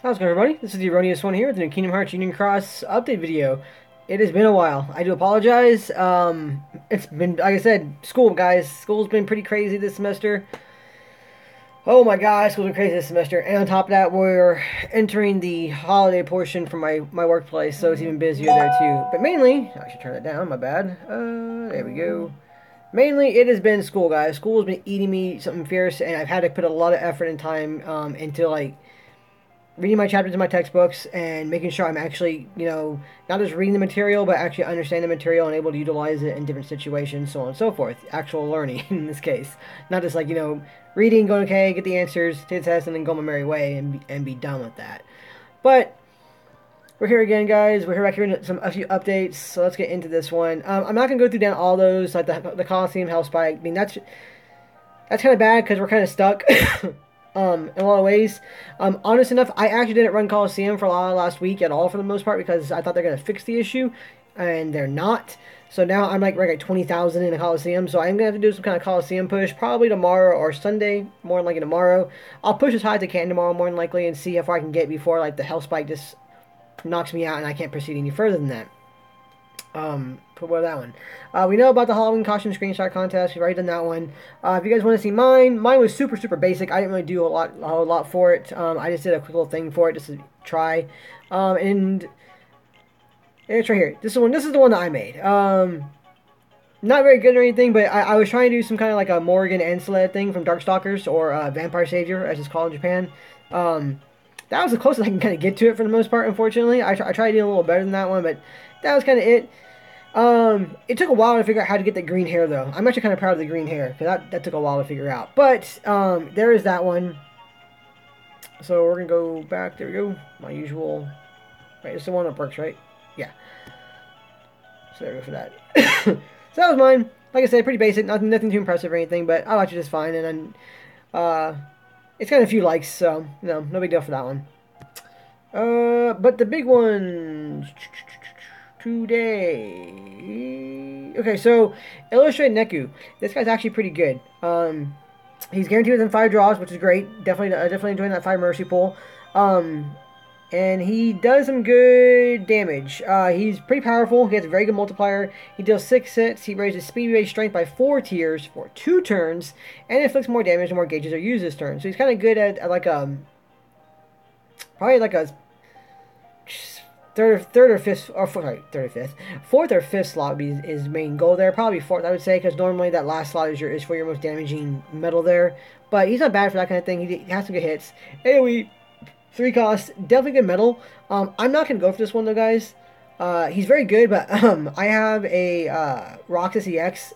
How's it going, everybody? This is the Erroneous One here with the new Kingdom Hearts Union Cross update video. It has been a while. I do apologize. It's been, like I said, school, guys. School's been pretty crazy this semester. Oh my God, school's been crazy this semester. And on top of that, we're entering the holiday portion for my workplace, so it's even busier there too. But mainly, I should turn it down, my bad. There we go. Mainly, it has been school, guys. School has been eating me something fierce, and I've had to put a lot of effort and time into, like, reading my chapters in my textbooks and making sure I'm actually, not just reading the material, but actually understand the material and able to utilize it in different situations, so on and so forth. Actual learning in this case. Not just like, reading, going, okay, get the answers, take the test, and then go my merry way and be done with that. But we're here again, guys. We're here back here with a few updates, so let's get into this one. I'm not going to go through down all those, like the Coliseum, Hell Spike. I mean, that's kind of bad because we're kind of stuck. In a lot of ways. Honest enough, I actually didn't run Coliseum for a lot of last week at all for the most part because I thought they're going to fix the issue, and they're not. So now I'm like right at 20,000 in the Coliseum, so I'm going to have to do some kind of Coliseum push, probably tomorrow or Sunday, more than likely tomorrow. I'll push as high as I can tomorrow, more than likely, and see how far I can get before like the Hell Spike just knocks me out and I can't proceed any further than that. Put away that one. We know about the Halloween costume screenshot contest. We've already done that one. If you guys want to see mine was super basic. I didn't really do a whole lot for it. I just did a quick little thing for it just to try. And it's right here. This is the one that I made. Not very good or anything, but I was trying to do some kind of like a Morgan Ensled thing from Darkstalkers or Vampire Savior, as it's called in Japan. That was the closest I can kind of get to it for the most part, unfortunately. I tried to do a little better than that one, but that was kind of it. It took a while to figure out how to get the green hair, though. I'm actually kind of proud of the green hair, because that took a while to figure out. But, there is that one. So, we're going to go back. There we go. My usual. Right, it's the one that works, right? Yeah. So, there we go for that. So, that was mine. Like I said, pretty basic. Nothing too impressive or anything, but I liked it just fine. And then, it's got a few likes, so, no big deal for that one. But the big one today. Okay, so Illustrated Neku. This guy's actually pretty good. He's guaranteed within 5 draws, which is great. Definitely enjoying that 5 mercy pull. And he does some good damage. He's pretty powerful. He has a very good multiplier. He deals 6 hits. He raises speed base strength by 4 tiers for 2 turns, and inflicts more damage the more gauges are used this turn. So he's kind of good at like probably like a fourth or fifth slot would be his main goal there. Probably fourth, I would say, because normally that last slot is for your most damaging metal there. But he's not bad for that kind of thing. He has some good hits. AoE, 3 cost, definitely good metal. I'm not gonna go for this one though, guys. He's very good, but I have a Roxas EX,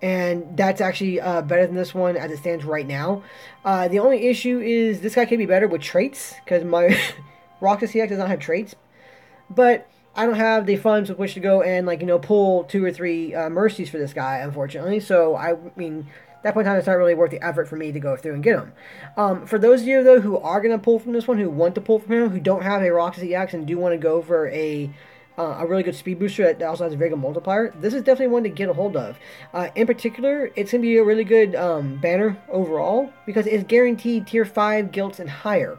and that's actually better than this one as it stands right now. The only issue is this guy can be better with traits, because my Roxas EX does not have traits, but I don't have the funds with which to go and, like, pull 2 or 3 mercies for this guy, unfortunately. So, I mean, at that point in time, it's not really worth the effort for me to go through and get him. For those of you, though, who are going to pull from this one, who want to pull from him, who don't have a Roxas EX and do want to go for a really good speed booster that also has a very good multiplier, this is definitely one to get a hold of. In particular, it's going to be a really good banner overall, because it's guaranteed tier 5 guilts and higher.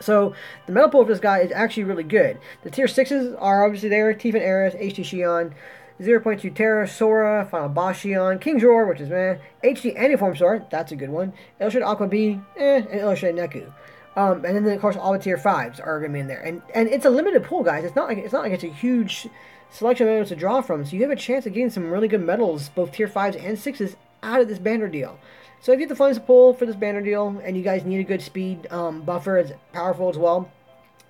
So, the metal pull for this guy is actually really good. The tier 6s are obviously there. Tifa Aris, HT Shion, 0.2 Terra, Sora, Final Boss Shion, King's Roar, which is meh, HD Antiform Sword, that's a good one, Illustrated Aqua B, and Illustrated Neku. And then, of course, all the tier 5s are going to be in there. And it's a limited pool, guys. It's not like it's a huge selection of medals to draw from. So you have a chance of getting some really good medals, both tier 5s and 6s, out of this banner deal. So if you have the funds to pull for this banner deal, and you guys need a good speed buffer, it's powerful as well,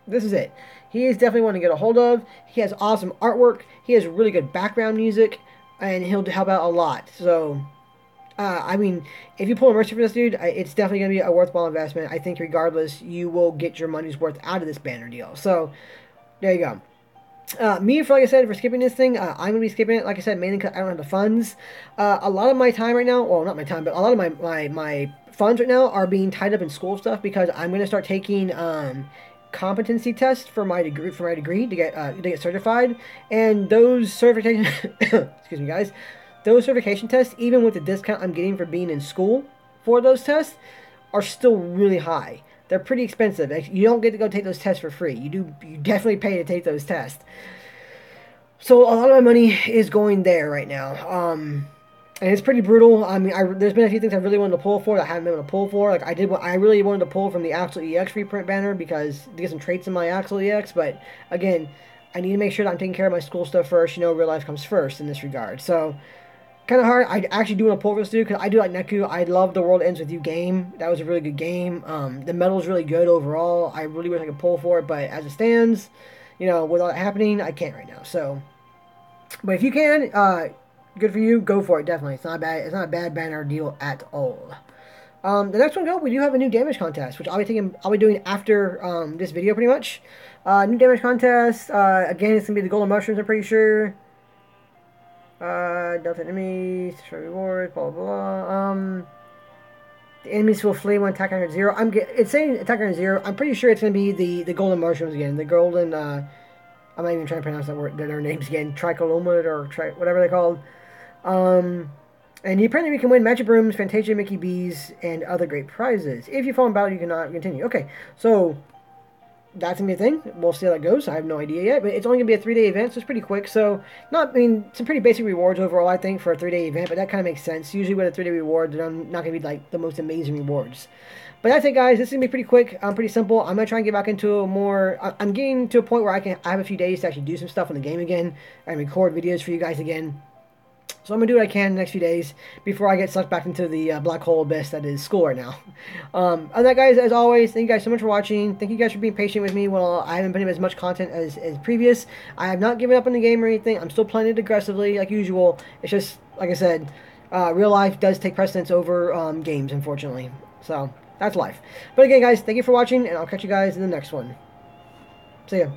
this is it. He is definitely one to get a hold of. He has awesome artwork. He has really good background music, and he'll help out a lot. So, I mean, if you pull a mercy for this dude, it's definitely going to be a worthwhile investment. I think regardless, you will get your money's worth out of this banner deal. So, there you go. Like I said, for skipping this thing, I'm going to be skipping it, like I said, mainly because I don't have the funds. A lot of my time right now, well, not my time, but a lot of my funds right now are being tied up in school stuff, because I'm going to start taking competency tests for my degree to get certified, and those certification excuse me, guys, those certification tests, even with the discount I'm getting for being in school for those tests, are still really high. they're pretty expensive. You don't get to go take those tests for free. You definitely pay to take those tests. So a lot of my money is going there right now. And it's pretty brutal. I mean, there's been a few things I really wanted to pull for that I haven't been able to pull for. Like I really wanted to pull from the Axel EX reprint banner because to get some traits in my Axel EX. But again, I need to make sure that I'm taking care of my school stuff first. You know, real life comes first in this regard. So kind of hard. I actually do want to pull for this dude because I do like Neku. I love the World Ends With You game. That was a really good game. The medal's really good overall. I really wish I could pull for it, but as it stands, you know, with all that happening, I can't right now. So, but if you can, good for you. Go for it. Definitely, it's not bad. It's not a bad banner deal at all. The next one, we do have a new damage contest, which I'll be doing after this video, pretty much. New damage contest. Again, it's gonna be the golden mushrooms. I'm pretty sure. Delta enemies, destroy rewards, blah blah blah. The enemies will flee when attack under 0. It's saying attack under 0. I'm pretty sure it's gonna be the golden mushrooms again. The golden. I'm not even trying to pronounce their names again. Tricoloma or whatever they're called. And apparently we can win Magic Brooms, Fantasia, Mickey Bees, and other great prizes. If you fall in battle, you cannot continue. Okay, so that's gonna be a thing. We'll see how that goes. I have no idea yet, but it's only gonna be a 3-day event, so it's pretty quick. So, some pretty basic rewards overall, I think, for a 3-day event, but that kind of makes sense. Usually with a 3-day reward, they're not gonna be like the most amazing rewards. But that's it, guys. This is gonna be pretty quick. Pretty simple. I'm gonna try and get back into a more. I'm getting to a point where I have a few days to actually do some stuff in the game again and record videos for you guys again. So I'm going to do what I can in the next few days before I get sucked back into the black hole abyss that is school right now. Other than that, guys, as always, thank you guys so much for watching. Thank you guys for being patient with me while I haven't been able as much content as previous. I have not given up on the game or anything. I'm still playing it aggressively like usual. It's just, like I said, real life does take precedence over games, unfortunately. So, that's life. But again, guys, thank you for watching, and I'll catch you guys in the next one. See ya.